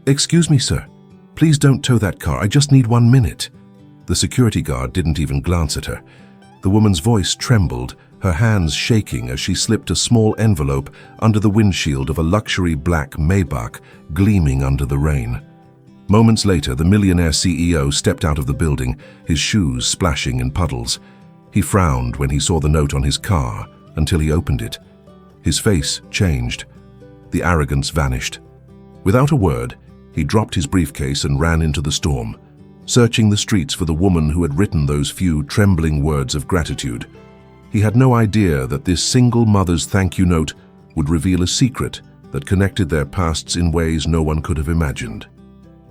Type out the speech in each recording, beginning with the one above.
"Excuse me, sir. Please don't tow that car. I just need 1 minute." The security guard didn't even glance at her. The woman's voice trembled, her hands shaking as she slipped a small envelope under the windshield of a luxury black Maybach gleaming under the rain. Moments later, the millionaire CEO stepped out of the building, his shoes splashing in puddles. He frowned when he saw the note on his car until he opened it. His face changed. The arrogance vanished. Without a word, he dropped his briefcase and ran into the storm, searching the streets for the woman who had written those few trembling words of gratitude. He had no idea that this single mother's thank you note would reveal a secret that connected their pasts in ways no one could have imagined.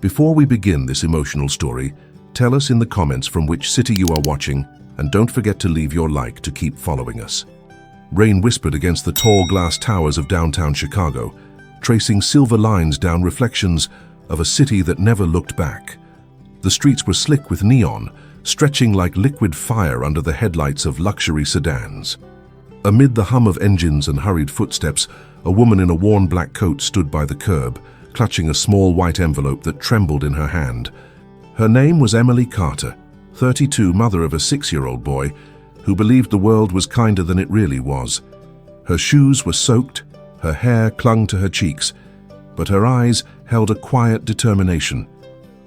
Before we begin this emotional story, tell us in the comments from which city you are watching, and don't forget to leave your like to keep following us. Rain whispered against the tall glass towers of downtown Chicago, tracing silver lines down reflections of a city that never looked back. The streets were slick with neon, stretching like liquid fire under the headlights of luxury sedans. Amid the hum of engines and hurried footsteps, a woman in a worn black coat stood by the curb, clutching a small white envelope that trembled in her hand. Her name was Emily Carter, 32, mother of a 6-year-old boy, who believed the world was kinder than it really was. Her shoes were soaked, her hair clung to her cheeks, but her eyes held a quiet determination.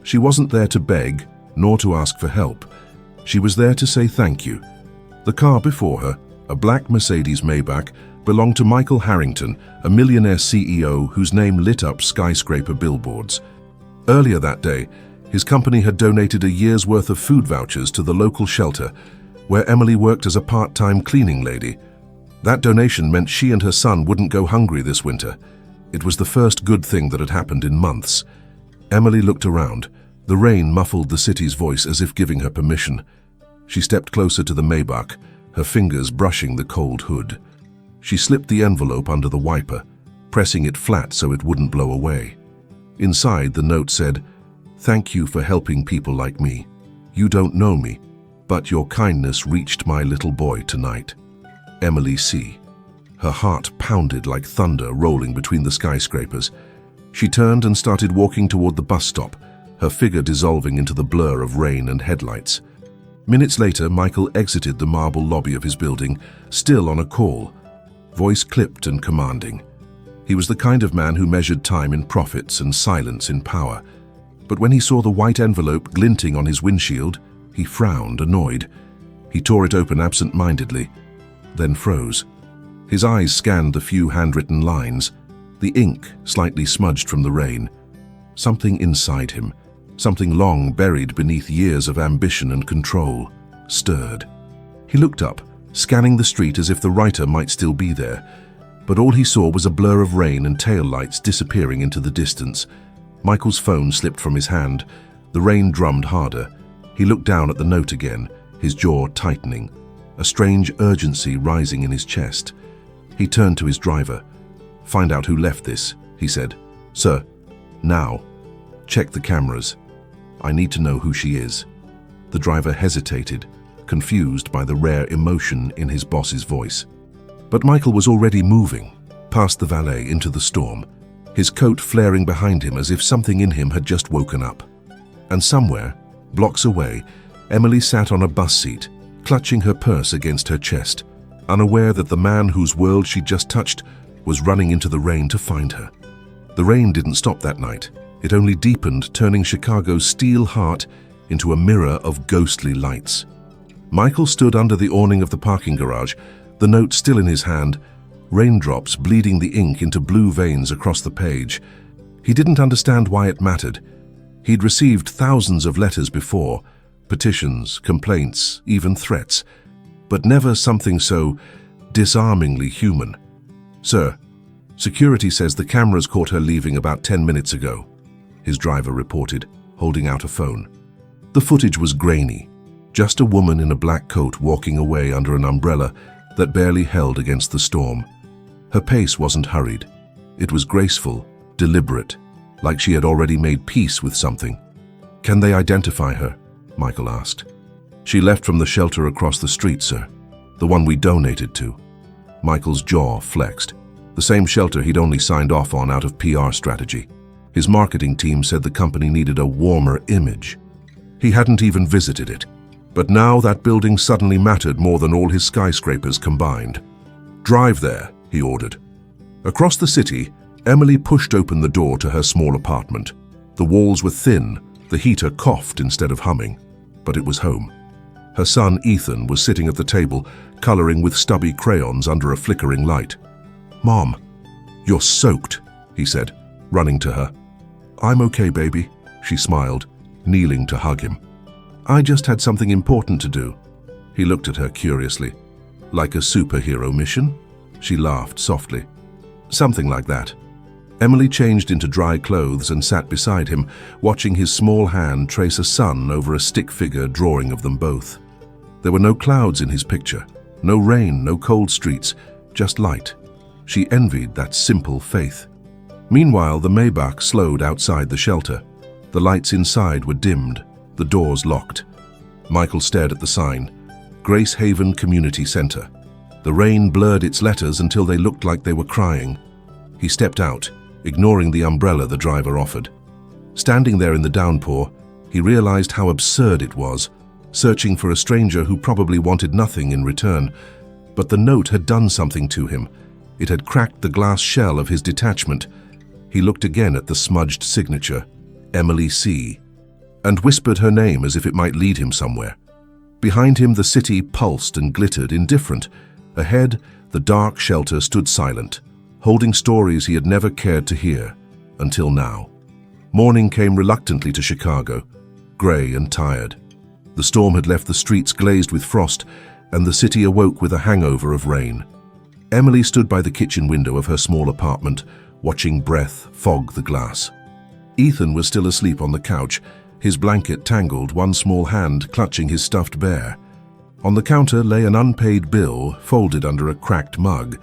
She wasn't there to beg, nor to ask for help. She was there to say thank you. The car before her, a black Mercedes Maybach, belonged to Michael Harrington, a millionaire CEO whose name lit up skyscraper billboards. Earlier that day, his company had donated a year's worth of food vouchers to the local shelter, where Emily worked as a part-time cleaning lady. That donation meant she and her son wouldn't go hungry this winter. It was the first good thing that had happened in months. Emily looked around. The rain muffled the city's voice as if giving her permission. She stepped closer to the Maybach, her fingers brushing the cold hood. She slipped the envelope under the wiper, pressing it flat so it wouldn't blow away. Inside, the note said, "Thank you for helping people like me. You don't know me, but your kindness reached my little boy tonight. Emily C." Her heart pounded like thunder rolling between the skyscrapers. She turned and started walking toward the bus stop, her figure dissolving into the blur of rain and headlights. Minutes later, Michael exited the marble lobby of his building, still on a call, voice clipped and commanding. He was the kind of man who measured time in profits and silence in power. But when he saw the white envelope glinting on his windshield, he frowned, annoyed. He tore it open absent-mindedly, then froze. His eyes scanned the few handwritten lines, the ink slightly smudged from the rain. Something inside him, something long buried beneath years of ambition and control, stirred. He looked up, scanning the street as if the writer might still be there. But all he saw was a blur of rain and taillights disappearing into the distance. Michael's phone slipped from his hand. The rain drummed harder. He looked down at the note again, his jaw tightening, a strange urgency rising in his chest. He turned to his driver. "Find out who left this," he said. "Sir, now. Check the cameras. I need to know who she is." The driver hesitated, confused by the rare emotion in his boss's voice. But Michael was already moving, past the valet into the storm, his coat flaring behind him as if something in him had just woken up. And somewhere, blocks away, Emily sat on a bus seat, clutching her purse against her chest, unaware that the man whose world she'd just touched was running into the rain to find her. The rain didn't stop that night. It only deepened, turning Chicago's steel heart into a mirror of ghostly lights. Michael stood under the awning of the parking garage, the note still in his hand, raindrops bleeding the ink into blue veins across the page. He didn't understand why it mattered. He'd received thousands of letters before, petitions, complaints, even threats, but never something so disarmingly human. "Sir, security says the cameras caught her leaving about 10 minutes ago," his driver reported, holding out a phone. The footage was grainy, just a woman in a black coat walking away under an umbrella that barely held against the storm. Her pace wasn't hurried. It was graceful, deliberate, like she had already made peace with something. "Can they identify her?" Michael asked. "She left from the shelter across the street, sir. The one we donated to." Michael's jaw flexed. The same shelter he'd only signed off on out of PR strategy. His marketing team said the company needed a warmer image. He hadn't even visited it, but now that building suddenly mattered more than all his skyscrapers combined. "Drive there," he ordered. Across the city, Emily pushed open the door to her small apartment. The walls were thin, the heater coughed instead of humming, but it was home. Her son, Ethan, was sitting at the table, coloring with stubby crayons under a flickering light. "Mom, you're soaked," he said, running to her. "I'm okay, baby," she smiled, kneeling to hug him. "I just had something important to do." He looked at her curiously. "Like a superhero mission?" She laughed softly. "Something like that." Emily changed into dry clothes and sat beside him, watching his small hand trace a sun over a stick figure drawing of them both. There were no clouds in his picture, no rain, no cold streets, just light. She envied that simple faith. Meanwhile, the Maybach slowed outside the shelter. The lights inside were dimmed, the doors locked. Michael stared at the sign, Grace Haven Community Center. The rain blurred its letters until they looked like they were crying. He stepped out, ignoring the umbrella the driver offered. Standing there in the downpour, he realized how absurd it was, searching for a stranger who probably wanted nothing in return. But the note had done something to him. It had cracked the glass shell of his detachment. He looked again at the smudged signature, Emily C., and whispered her name as if it might lead him somewhere. Behind him, the city pulsed and glittered, indifferent. Ahead, the dark shelter stood silent, holding stories he had never cared to hear, until now. Morning came reluctantly to Chicago, grey and tired. The storm had left the streets glazed with frost, and the city awoke with a hangover of rain. Emily stood by the kitchen window of her small apartment, watching breath fog the glass. Ethan was still asleep on the couch, his blanket tangled, one small hand clutching his stuffed bear. On the counter lay an unpaid bill folded under a cracked mug.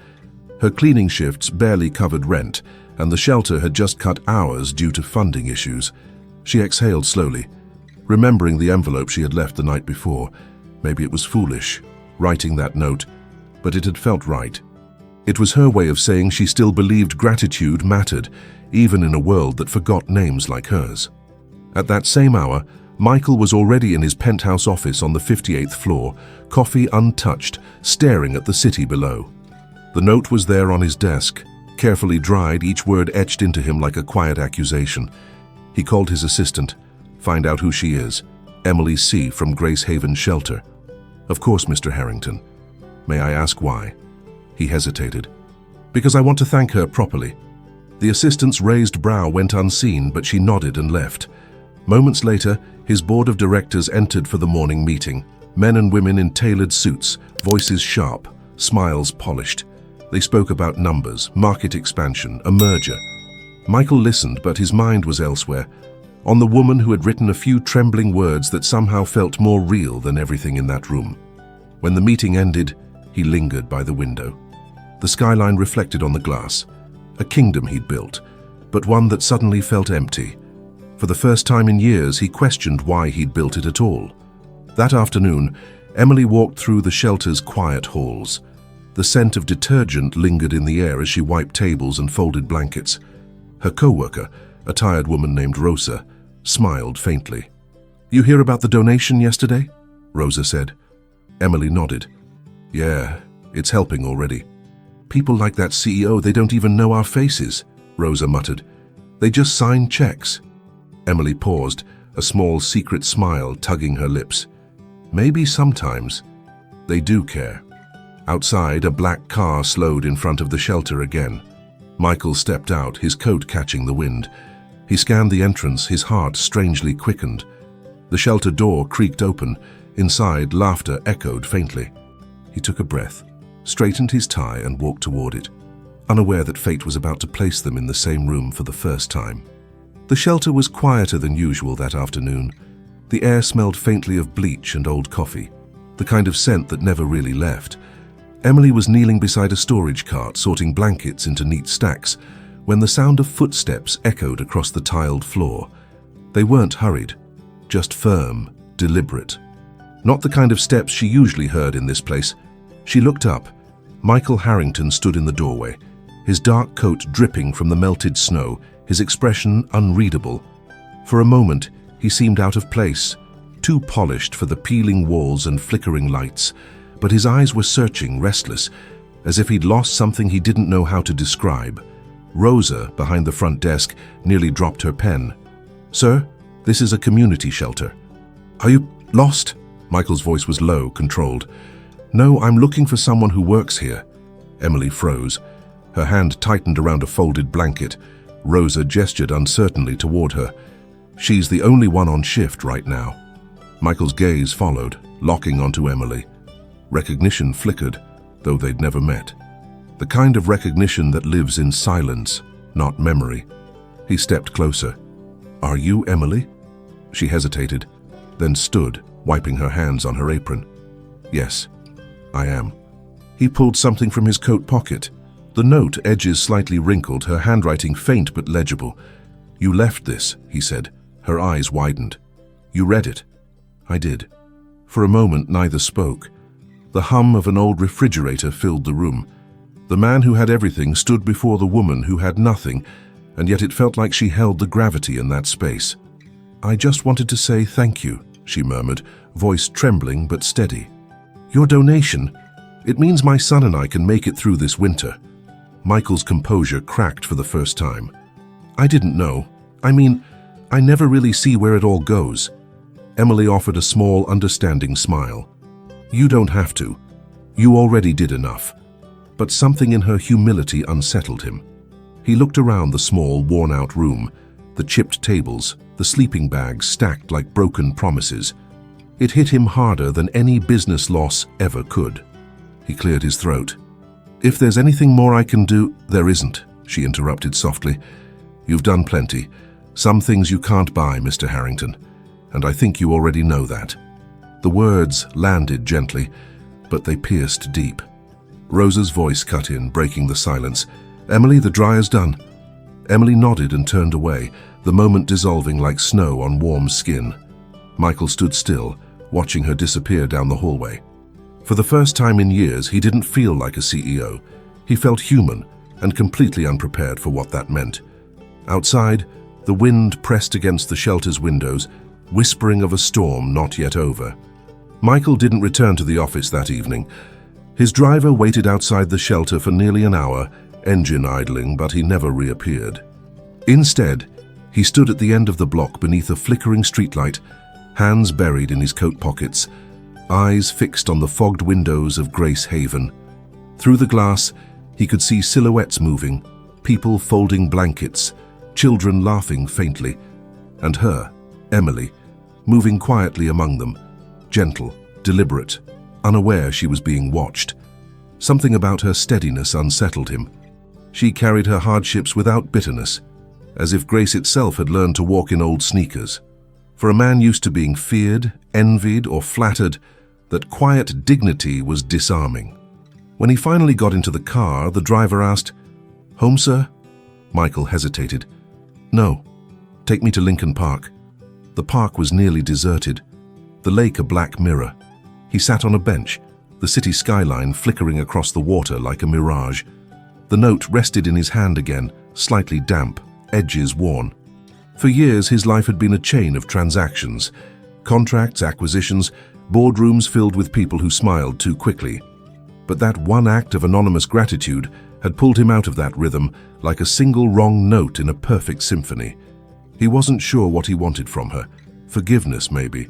Her cleaning shifts barely covered rent, and the shelter had just cut hours due to funding issues. She exhaled slowly, remembering the envelope she had left the night before. Maybe it was foolish, writing that note, but it had felt right. It was her way of saying she still believed gratitude mattered, even in a world that forgot names like hers. At that same hour, Michael was already in his penthouse office on the 58th floor, coffee untouched, staring at the city below. The note was there on his desk, carefully dried, each word etched into him like a quiet accusation. He called his assistant. "Find out who she is. Emily C. from Grace Haven Shelter." "Of course, Mr. Harrington. May I ask why?" He hesitated. "Because I want to thank her properly." The assistant's raised brow went unseen, but she nodded and left. Moments later, his board of directors entered for the morning meeting. Men and women in tailored suits, voices sharp, smiles polished. They spoke about numbers, market expansion, a merger. Michael listened, but his mind was elsewhere, on the woman who had written a few trembling words that somehow felt more real than everything in that room. When the meeting ended, he lingered by the window. The skyline reflected on the glass, a kingdom he'd built, but one that suddenly felt empty. For the first time in years, he questioned why he'd built it at all. That afternoon, Emily walked through the shelter's quiet halls. The scent of detergent lingered in the air as she wiped tables and folded blankets. Her co-worker, a tired woman named Rosa, smiled faintly. "You hear about the donation yesterday?" Rosa said. Emily nodded. "Yeah, it's helping already." "People like that CEO, they don't even know our faces," Rosa muttered. "They just sign checks." Emily paused, a small secret smile tugging her lips. "Maybe sometimes they do care." Outside, a black car slowed in front of the shelter again. Michael stepped out, his coat catching the wind. He scanned the entrance, his heart strangely quickened. The shelter door creaked open. Inside, laughter echoed faintly. He took a breath, straightened his tie and walked toward it, unaware that fate was about to place them in the same room for the first time. The shelter was quieter than usual that afternoon. The air smelled faintly of bleach and old coffee, the kind of scent that never really left. Emily was kneeling beside a storage cart, sorting blankets into neat stacks, when the sound of footsteps echoed across the tiled floor. They weren't hurried, just firm, deliberate. Not the kind of steps she usually heard in this place. She looked up. Michael Harrington stood in the doorway, his dark coat dripping from the melted snow, his expression unreadable. For a moment, he seemed out of place, too polished for the peeling walls and flickering lights, but his eyes were searching, restless, as if he'd lost something he didn't know how to describe. Rosa, behind the front desk, nearly dropped her pen. "Sir, this is a community shelter." "Are you lost?" Michael's voice was low, controlled. "No, I'm looking for someone who works here." Emily froze. Her hand tightened around a folded blanket. Rosa gestured uncertainly toward her. "She's the only one on shift right now." Michael's gaze followed, locking onto Emily. Recognition flickered, though they'd never met. The kind of recognition that lives in silence, not memory. He stepped closer. "Are you Emily?" She hesitated, then stood, wiping her hands on her apron. "Yes, I am." He pulled something from his coat pocket. The note, edges slightly wrinkled, her handwriting faint but legible. "You left this," he said. Her eyes widened. "You read it?" "I did." For a moment, neither spoke. The hum of an old refrigerator filled the room. The man who had everything stood before the woman who had nothing, and yet it felt like she held the gravity in that space. "I just wanted to say thank you," she murmured, voice trembling but steady. "Your donation, it means my son and I can make it through this winter." Michael's composure cracked for the first time. "I didn't know. I mean, I never really see where it all goes." Emily offered a small, understanding smile. "You don't have to. You already did enough." But something in her humility unsettled him. He looked around the small, worn-out room, the chipped tables, the sleeping bags stacked like broken promises. It hit him harder than any business loss ever could. He cleared his throat. "If there's anything more I can do—" "There isn't," she interrupted softly. "You've done plenty. Some things you can't buy, Mr. Harrington, and I think you already know that." The words landed gently, but they pierced deep. Rosa's voice cut in, breaking the silence. "Emily, the dryer's done." Emily nodded and turned away, the moment dissolving like snow on warm skin. Michael stood still, watching her disappear down the hallway. For the first time in years, he didn't feel like a CEO. He felt human and completely unprepared for what that meant. Outside, the wind pressed against the shelter's windows, whispering of a storm not yet over. Michael didn't return to the office that evening. His driver waited outside the shelter for nearly an hour, engine idling, but he never reappeared. Instead, he stood at the end of the block beneath a flickering streetlight, hands buried in his coat pockets, eyes fixed on the fogged windows of Grace Haven. Through the glass, he could see silhouettes moving, people folding blankets, children laughing faintly, and her, Emily, moving quietly among them, gentle, deliberate, unaware she was being watched. Something about her steadiness unsettled him. She carried her hardships without bitterness, as if Grace itself had learned to walk in old sneakers. For a man used to being feared, envied, or flattered, that quiet dignity was disarming. When he finally got into the car, the driver asked, "Home, sir?" Michael hesitated. "No. Take me to Lincoln Park." The park was nearly deserted, the lake a black mirror. He sat on a bench, the city skyline flickering across the water like a mirage. The note rested in his hand again, slightly damp, edges worn. For years, his life had been a chain of transactions, contracts, acquisitions, boardrooms filled with people who smiled too quickly. But that one act of anonymous gratitude had pulled him out of that rhythm like a single wrong note in a perfect symphony. He wasn't sure what he wanted from her. Forgiveness, maybe.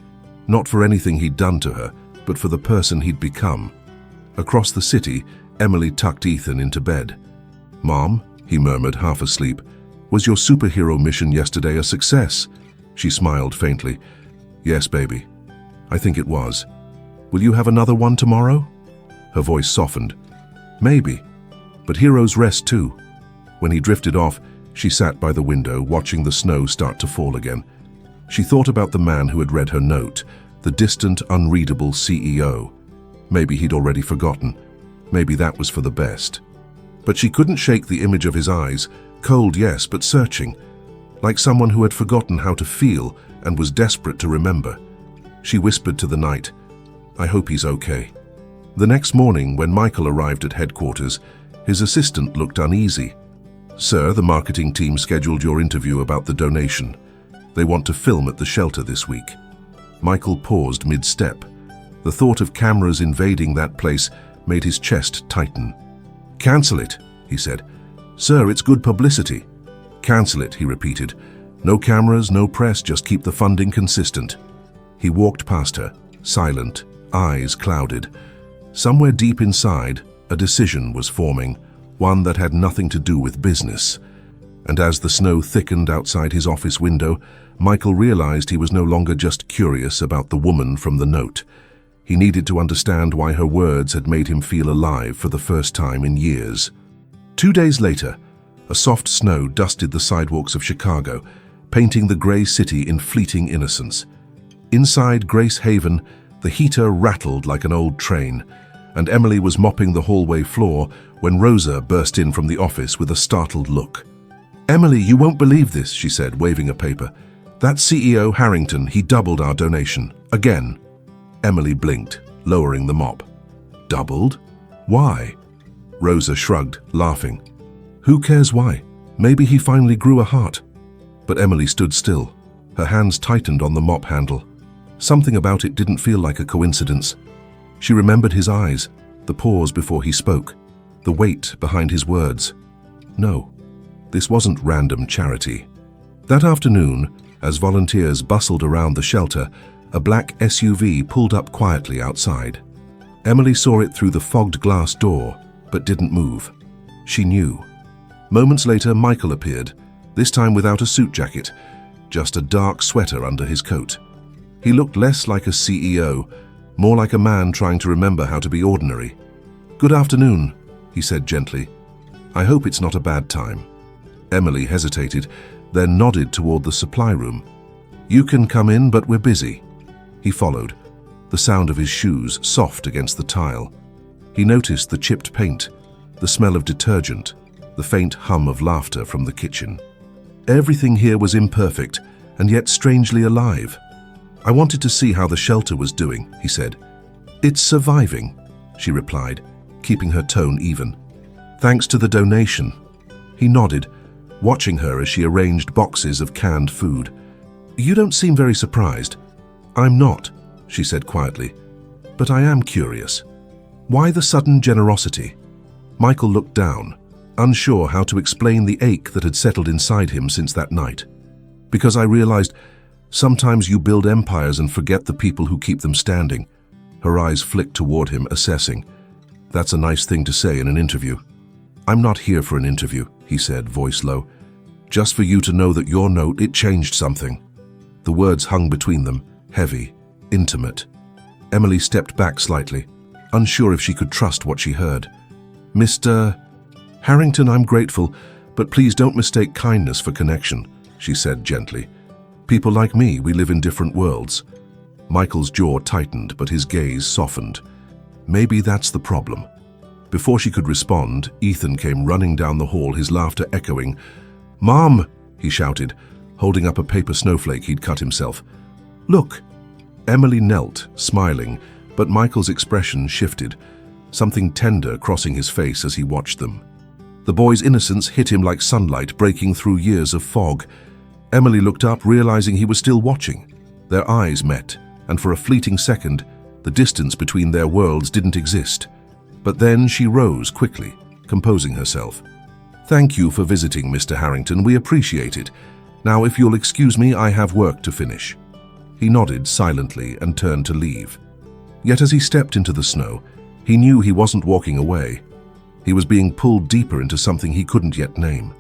Not for anything he'd done to her, but for the person he'd become. Across the city, Emily tucked Ethan into bed. "Mom," he murmured, half asleep, "was your superhero mission yesterday a success?" She smiled faintly. "Yes, baby. I think it was. Will you have another one tomorrow?" Her voice softened. "Maybe. But heroes rest too." When he drifted off, she sat by the window, watching the snow start to fall again. She thought about the man who had read her note, the distant, unreadable CEO. Maybe he'd already forgotten. Maybe that was for the best. But she couldn't shake the image of his eyes, cold, yes, but searching, like someone who had forgotten how to feel and was desperate to remember. She whispered to the night, "I hope he's okay." The next morning, when Michael arrived at headquarters, his assistant looked uneasy. Sir, the marketing team scheduled your interview about the donation. They want to film at the shelter this week. Michael paused mid-step. The thought of cameras invading that place made his chest tighten. Cancel it, he said. Sir, it's good publicity. Cancel it, he repeated. No cameras, no press, just keep the funding consistent. He walked past her, silent, eyes clouded. Somewhere deep inside, a decision was forming, one that had nothing to do with business. And as the snow thickened outside his office window, Michael realized he was no longer just curious about the woman from the note. He needed to understand why her words had made him feel alive for the first time in years. 2 days later, a soft snow dusted the sidewalks of Chicago, painting the gray city in fleeting innocence. Inside Grace Haven, the heater rattled like an old train, and Emily was mopping the hallway floor when Rosa burst in from the office with a startled look. Emily, you won't believe this, she said, waving a paper. That CEO Harrington, he doubled our donation. Again. Emily blinked, lowering the mop. Doubled? Why? Rosa shrugged, laughing. Who cares why? Maybe he finally grew a heart. But Emily stood still. Her hands tightened on the mop handle. Something about it didn't feel like a coincidence. She remembered his eyes, the pause before he spoke, the weight behind his words. No, this wasn't random charity. That afternoon, as volunteers bustled around the shelter, a black SUV pulled up quietly outside. Emily saw it through the fogged glass door, but didn't move. She knew. Moments later, Michael appeared, this time without a suit jacket, just a dark sweater under his coat. He looked less like a CEO, more like a man trying to remember how to be ordinary. Good afternoon, he said gently. I hope it's not a bad time. Emily hesitated, then nodded toward the supply room. You can come in, but we're busy. He followed, the sound of his shoes soft against the tile. He noticed the chipped paint, the smell of detergent, the faint hum of laughter from the kitchen. Everything here was imperfect, and yet strangely alive. I wanted to see how the shelter was doing, he said. It's surviving, she replied, keeping her tone even. Thanks to the donation. He nodded, watching her as she arranged boxes of canned food. You don't seem very surprised. I'm not, she said quietly, but I am curious. Why the sudden generosity? Michael looked down, unsure how to explain the ache that had settled inside him since that night. Because I realized, sometimes you build empires and forget the people who keep them standing. Her eyes flicked toward him, assessing. That's a nice thing to say in an interview. I'm not here for an interview, he said, voice low. Just for you to know that your note, it changed something. The words hung between them, heavy, intimate. Emily stepped back slightly, unsure if she could trust what she heard. Mr. Harrington, I'm grateful, but please don't mistake kindness for connection, she said gently. People like me, we live in different worlds. Michael's jaw tightened, but his gaze softened. Maybe that's the problem. Before she could respond, Ethan came running down the hall, his laughter echoing. Mom, he shouted, holding up a paper snowflake he'd cut himself. Look. Emily knelt, smiling, but Michael's expression shifted, something tender crossing his face as he watched them. The boy's innocence hit him like sunlight breaking through years of fog. Emily looked up, realizing he was still watching. Their eyes met, and for a fleeting second, the distance between their worlds didn't exist. But then she rose quickly, composing herself. Thank you for visiting, Mr. Harrington. We appreciate it. Now, if you'll excuse me, I have work to finish. He nodded silently and turned to leave. Yet as he stepped into the snow, he knew he wasn't walking away. He was being pulled deeper into something he couldn't yet name.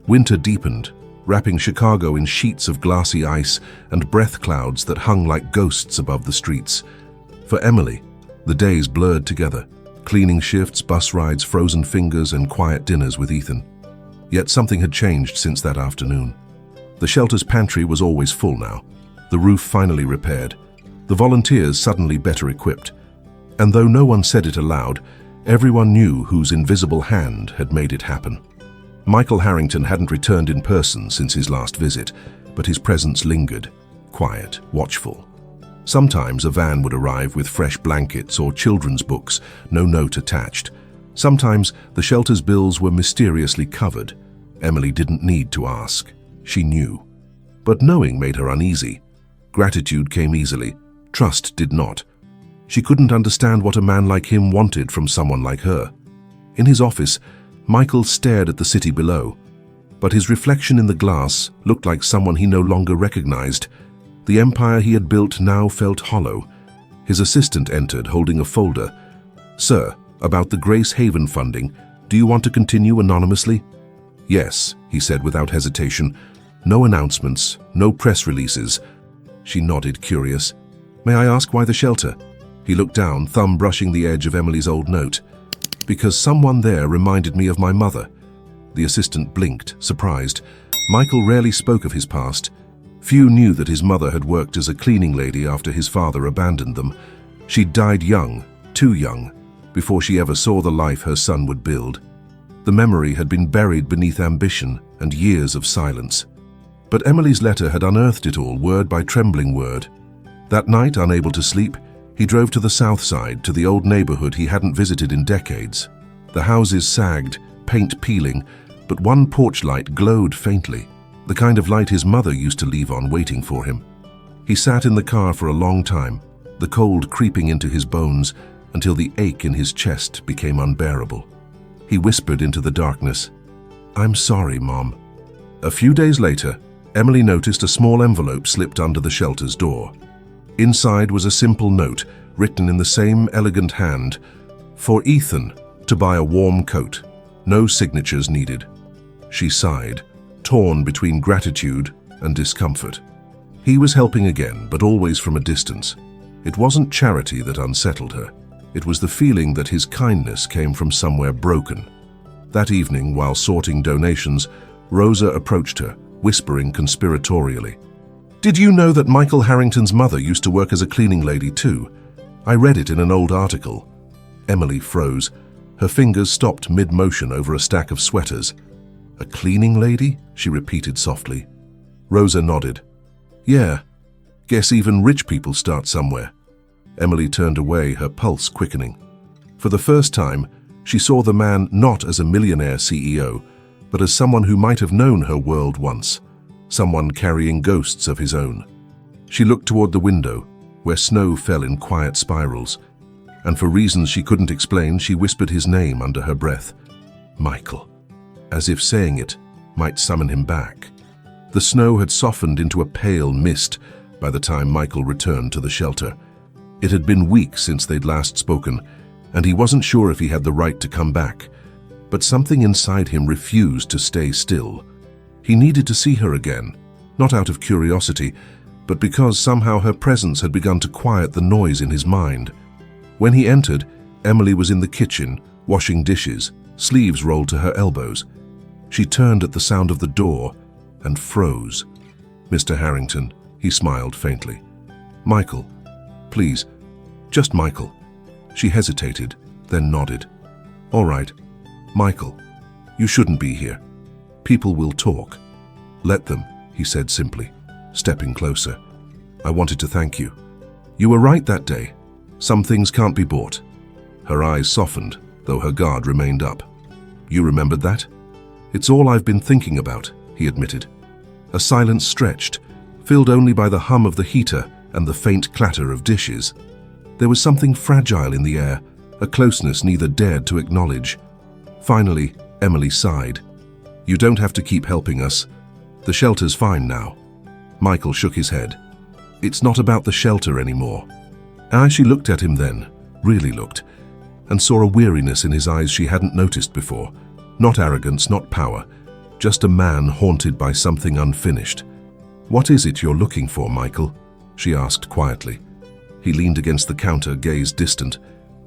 Winter deepened, wrapping Chicago in sheets of glassy ice and breath clouds that hung like ghosts above the streets. For Emily, the days blurred together, cleaning shifts, bus rides, frozen fingers, and quiet dinners with Ethan. Yet something had changed since that afternoon. The shelter's pantry was always full now, the roof finally repaired, the volunteers suddenly better equipped. And though no one said it aloud, everyone knew whose invisible hand had made it happen. Michael Harrington hadn't returned in person since his last visit, but his presence lingered, quiet, watchful. Sometimes a van would arrive with fresh blankets or children's books, no note attached. Sometimes the shelter's bills were mysteriously covered. Emily didn't need to ask. She knew. But knowing made her uneasy. Gratitude came easily. Trust did not. She couldn't understand what a man like him wanted from someone like her. In his office, Michael stared at the city below. But his reflection in the glass looked like someone he no longer recognized. The empire he had built now felt hollow. His assistant entered, holding a folder. "Sir, about the Grace Haven funding, do you want to continue anonymously?" "Yes," he said without hesitation. "No announcements, no press releases." She nodded, curious. "May I ask why the shelter?" He looked down, thumb brushing the edge of Emily's old note. "Because someone there reminded me of my mother." The assistant blinked, surprised. Michael rarely spoke of his past. Few knew that his mother had worked as a cleaning lady after his father abandoned them. She died young, too young, before she ever saw the life her son would build. The memory had been buried beneath ambition and years of silence. But Emily's letter had unearthed it all, word by trembling word. That night, unable to sleep, he drove to the south side, to the old neighborhood he hadn't visited in decades. The houses sagged, paint peeling, but one porch light glowed faintly, the kind of light his mother used to leave on waiting for him. He sat in the car for a long time, the cold creeping into his bones until the ache in his chest became unbearable. He whispered into the darkness, "I'm sorry, Mom." A few days later, Emily noticed a small envelope slipped under the shelter's door. Inside was a simple note, written in the same elegant hand, "For Ethan, to buy a warm coat. No signatures needed." She sighed, torn between gratitude and discomfort. He was helping again, but always from a distance. It wasn't charity that unsettled her. It was the feeling that his kindness came from somewhere broken. That evening, while sorting donations, Rosa approached her, whispering conspiratorially, "Did you know that Michael Harrington's mother used to work as a cleaning lady too? I read it in an old article." Emily froze. Her fingers stopped mid-motion over a stack of sweaters. "A cleaning lady?" she repeated softly. Rosa nodded. "Yeah, guess even rich people start somewhere." Emily turned away, her pulse quickening. For the first time, she saw the man not as a millionaire CEO, but as someone who might have known her world once, someone carrying ghosts of his own. She looked toward the window, where snow fell in quiet spirals, and for reasons she couldn't explain, she whispered his name under her breath. Michael. As if saying it might summon him back. The snow had softened into a pale mist by the time Michael returned to the shelter. It had been weeks since they'd last spoken, and he wasn't sure if he had the right to come back. But something inside him refused to stay still. He needed to see her again, not out of curiosity, but because somehow her presence had begun to quiet the noise in his mind. When he entered, Emily was in the kitchen, washing dishes, sleeves rolled to her elbows. She turned at the sound of the door and froze. "Mr. Harrington," he smiled faintly. "Michael, please, just Michael." She hesitated, then nodded. "All right, Michael, you shouldn't be here. People will talk." "Let them," he said simply, stepping closer. "I wanted to thank you. You were right that day. Some things can't be bought." Her eyes softened, though her guard remained up. "You remembered that?" "It's all I've been thinking about," he admitted. A silence stretched, filled only by the hum of the heater and the faint clatter of dishes. There was something fragile in the air, a closeness neither dared to acknowledge. Finally, Emily sighed. "You don't have to keep helping us. The shelter's fine now." Michael shook his head. "It's not about the shelter anymore." As she looked at him then, really looked, and saw a weariness in his eyes she hadn't noticed before. Not arrogance, not power, just a man haunted by something unfinished. "What is it you're looking for, Michael?" she asked quietly. He leaned against the counter, gaze distant.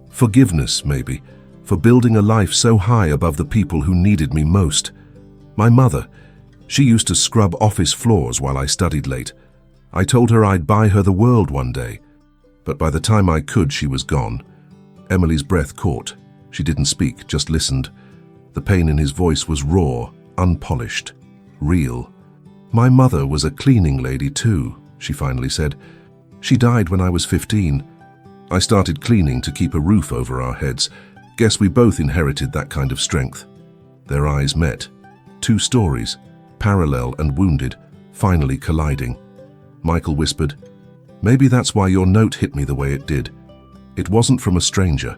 "Forgiveness, maybe, for building a life so high above the people who needed me most. My mother, she used to scrub office floors while I studied late. I told her I'd buy her the world one day, but by the time I could, she was gone." Emily's breath caught. She didn't speak, just listened. The pain in his voice was raw, unpolished, real. "My mother was a cleaning lady too," she finally said. "She died when I was 15. I started cleaning to keep a roof over our heads. Guess we both inherited that kind of strength." Their eyes met. Two stories, parallel and wounded, finally colliding. Michael whispered, "Maybe that's why your note hit me the way it did. It wasn't from a stranger.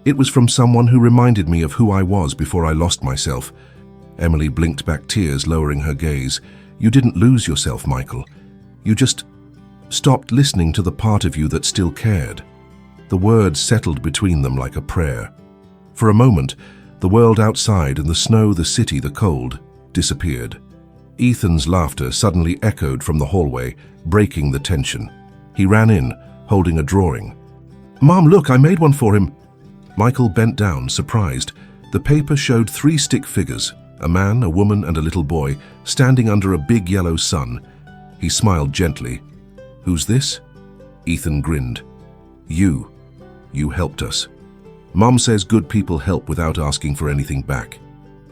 It was from someone who reminded me of who I was before I lost myself." Emily blinked back, tears lowering her gaze. "You didn't lose yourself, Michael. You just stopped listening to the part of you that still cared." The words settled between them like a prayer. For a moment, the world outside and the snow, the city, the cold, disappeared. Ethan's laughter suddenly echoed from the hallway, breaking the tension. He ran in, holding a drawing. "Mom, look, I made one for him." Michael bent down, surprised. The paper showed 3 stick figures, a man, a woman, and a little boy, standing under a big yellow sun. He smiled gently. "Who's this?" Ethan grinned. You helped us. Mom says good people help without asking for anything back."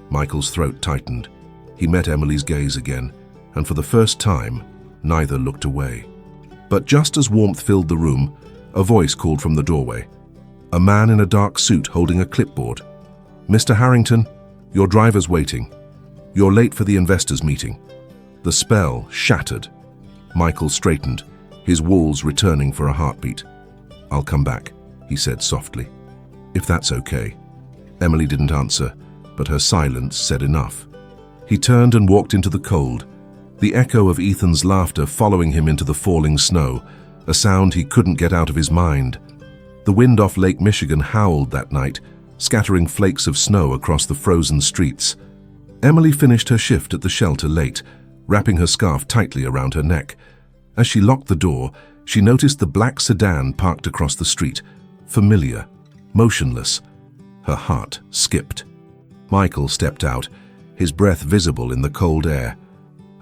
Michael's throat tightened. He met Emily's gaze again, and for the first time, neither looked away. But just as warmth filled the room, a voice called from the doorway. A man in a dark suit holding a clipboard. "Mr. Harrington, your driver's waiting. You're late for the investors' meeting." The spell shattered. Michael straightened, his walls returning for a heartbeat. "I'll come back," he said softly. "If that's okay." Emily didn't answer, but her silence said enough. He turned and walked into the cold, the echo of Ethan's laughter following him into the falling snow, a sound he couldn't get out of his mind. The wind off Lake Michigan howled that night, scattering flakes of snow across the frozen streets. Emily finished her shift at the shelter late, wrapping her scarf tightly around her neck. As she locked the door, she noticed the black sedan parked across the street, familiar, motionless. Her heart skipped. Michael stepped out, his breath visible in the cold air.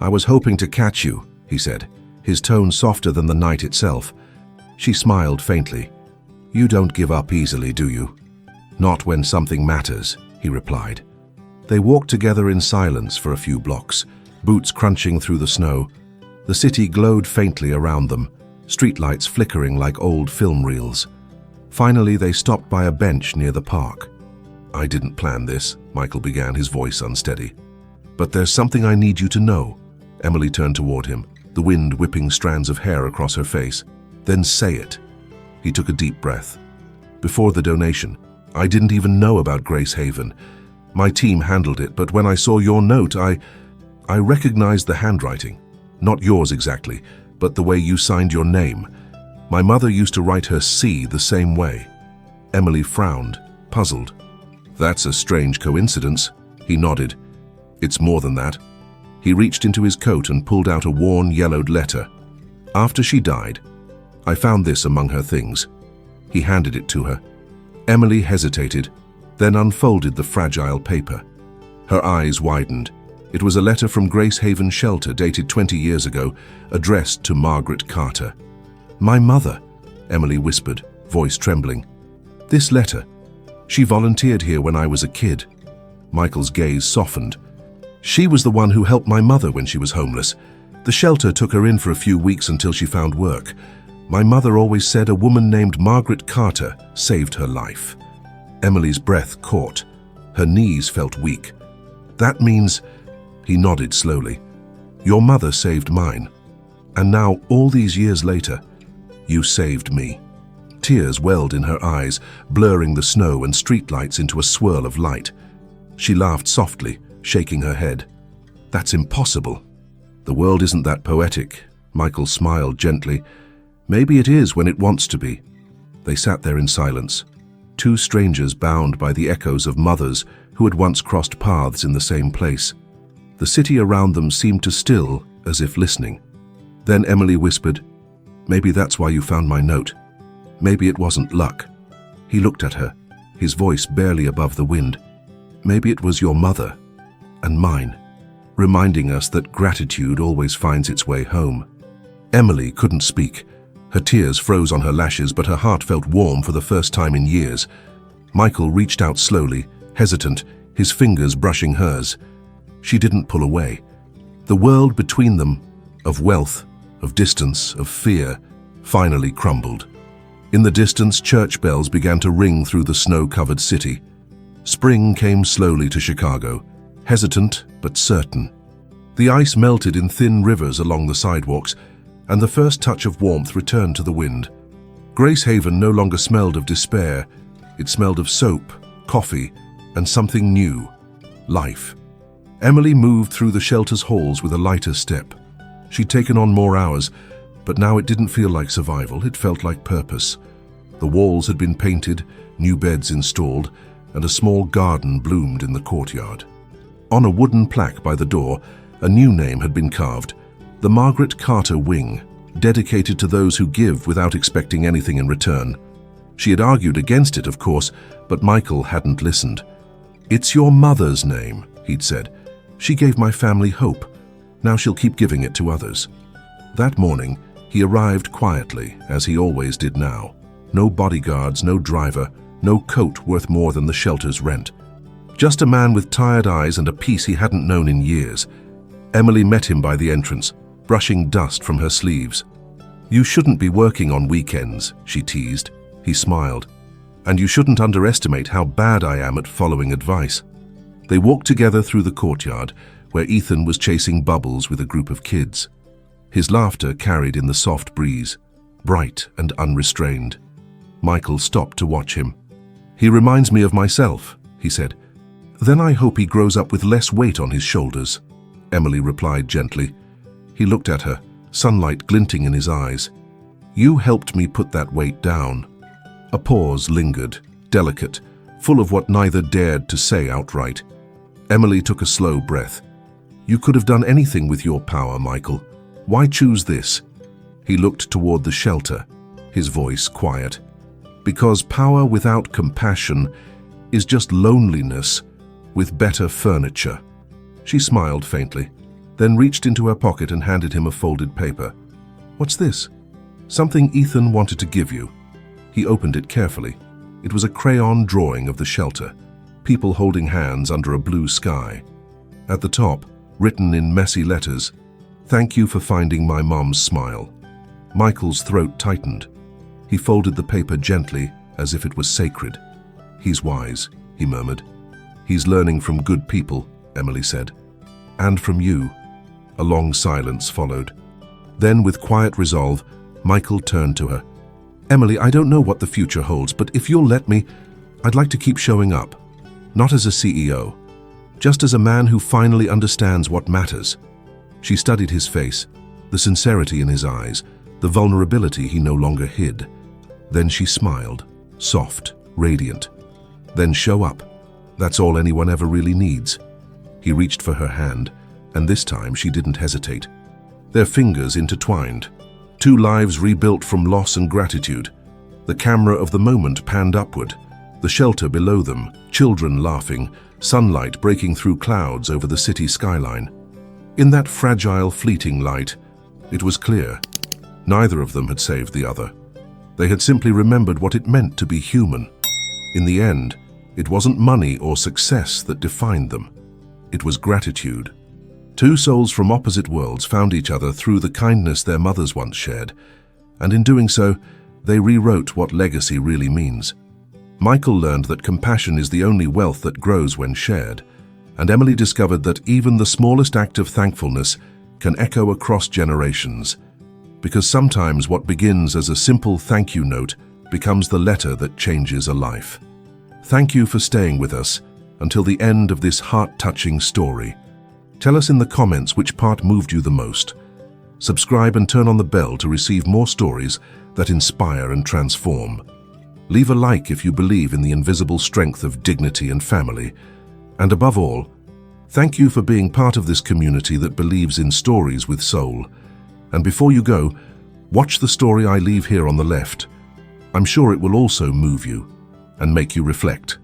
"I was hoping to catch you," he said, his tone softer than the night itself. She smiled faintly. "You don't give up easily, do you?" "Not when something matters," he replied. They walked together in silence for a few blocks, boots crunching through the snow. The city glowed faintly around them, streetlights flickering like old film reels. Finally, they stopped by a bench near the park. "I didn't plan this," Michael began, his voice unsteady. "But there's something I need you to know." Emily turned toward him, the wind whipping strands of hair across her face. "Then say it." He took a deep breath. "Before the donation, I didn't even know about Grace Haven. My team handled it, but when I saw your note, I recognized the handwriting. Not yours exactly, but the way you signed your name. My mother used to write her C the same way." Emily frowned, puzzled. "That's a strange coincidence." He nodded. "It's more than that." He reached into his coat and pulled out a worn, yellowed letter. "After she died, I found this among her things." He handed it to her. Emily hesitated, then unfolded the fragile paper. Her eyes widened. It was a letter from Grace Haven Shelter dated 20 years ago, addressed to Margaret Carter. "My mother," Emily whispered, voice trembling. "This letter. She volunteered here when I was a kid." Michael's gaze softened. "She was the one who helped my mother when she was homeless. The shelter took her in for a few weeks until she found work. My mother always said a woman named Margaret Carter saved her life." Emily's breath caught. Her knees felt weak. "That means..." He nodded slowly. "Your mother saved mine. And now, all these years later, you saved me." Tears welled in her eyes, blurring the snow and streetlights into a swirl of light. She laughed softly, shaking her head. "That's impossible." "The world isn't that poetic." Michael smiled gently. "Maybe it is when it wants to be." They sat there in silence, two strangers bound by the echoes of mothers who had once crossed paths in the same place. The city around them seemed to still, as if listening. Then Emily whispered, "Maybe that's why you found my note. Maybe it wasn't luck." He looked at her, his voice barely above the wind. "Maybe it was your mother and mine, reminding us that gratitude always finds its way home." Emily couldn't speak. Her tears froze on her lashes, but her heart felt warm for the first time in years. Michael reached out slowly, hesitant, his fingers brushing hers. She didn't pull away. The world between them, of wealth, of distance, of fear, finally crumbled. In the distance, church bells began to ring through the snow-covered city. Spring came slowly to Chicago, hesitant but certain. The ice melted in thin rivers along the sidewalks, and the first touch of warmth returned to the wind. Gracehaven no longer smelled of despair. It smelled of soap, coffee, and something new: life. Emily moved through the shelter's halls with a lighter step. She'd taken on more hours, but now it didn't feel like survival, it felt like purpose. The walls had been painted, new beds installed, and a small garden bloomed in the courtyard. On a wooden plaque by the door, a new name had been carved: the Margaret Carter Wing, dedicated to those who give without expecting anything in return. She had argued against it, of course, but Michael hadn't listened. "It's your mother's name," he'd said. "She gave my family hope. Now she'll keep giving it to others." That morning, he arrived quietly, as he always did now. No bodyguards, no driver, no coat worth more than the shelter's rent. Just a man with tired eyes and a peace he hadn't known in years. Emily met him by the entrance, brushing dust from her sleeves. "You shouldn't be working on weekends," she teased. He smiled. "And you shouldn't underestimate how bad I am at following advice." They walked together through the courtyard, where Ethan was chasing bubbles with a group of kids. His laughter carried in the soft breeze, bright and unrestrained. Michael stopped to watch him. "He reminds me of myself," he said. "Then I hope he grows up with less weight on his shoulders," Emily replied gently. He looked at her, sunlight glinting in his eyes. "You helped me put that weight down." A pause lingered, delicate, full of what neither dared to say outright. Emily took a slow breath. "You could have done anything with your power, Michael. Why choose this?" He looked toward the shelter, his voice quiet. "Because power without compassion is just loneliness with better furniture." She smiled faintly, then reached into her pocket and handed him a folded paper. "What's this?" "Something Ethan wanted to give you." He opened it carefully. It was a crayon drawing of the shelter, people holding hands under a blue sky. At the top, written in messy letters, "Thank you for finding my mom's smile." Michael's throat tightened. He folded the paper gently, as if it was sacred. "He's wise," he murmured. "He's learning from good people," Emily said. "And from you." A long silence followed. Then, with quiet resolve, Michael turned to her. "Emily, I don't know what the future holds, but if you'll let me, I'd like to keep showing up. Not as a CEO, just as a man who finally understands what matters." She studied his face, the sincerity in his eyes, the vulnerability he no longer hid. Then she smiled, soft, radiant. "Then show up. That's all anyone ever really needs." He reached for her hand, and this time she didn't hesitate. Their fingers intertwined. Two lives rebuilt from loss and gratitude. The camera of the moment panned upward. The shelter below them, children laughing, sunlight breaking through clouds over the city skyline. In that fragile, fleeting light, it was clear. Neither of them had saved the other. They had simply remembered what it meant to be human. In the end, it wasn't money or success that defined them. It was gratitude. Two souls from opposite worlds found each other through the kindness their mothers once shared, and in doing so, they rewrote what legacy really means. Michael learned that compassion is the only wealth that grows when shared, and Emily discovered that even the smallest act of thankfulness can echo across generations, because sometimes what begins as a simple thank you note becomes the letter that changes a life. Thank you for staying with us until the end of this heart-touching story. Tell us in the comments which part moved you the most. Subscribe and turn on the bell to receive more stories that inspire and transform. Leave a like if you believe in the invisible strength of dignity and family. And above all, thank you for being part of this community that believes in stories with soul. And before you go, watch the story I leave here on the left. I'm sure it will also move you and make you reflect.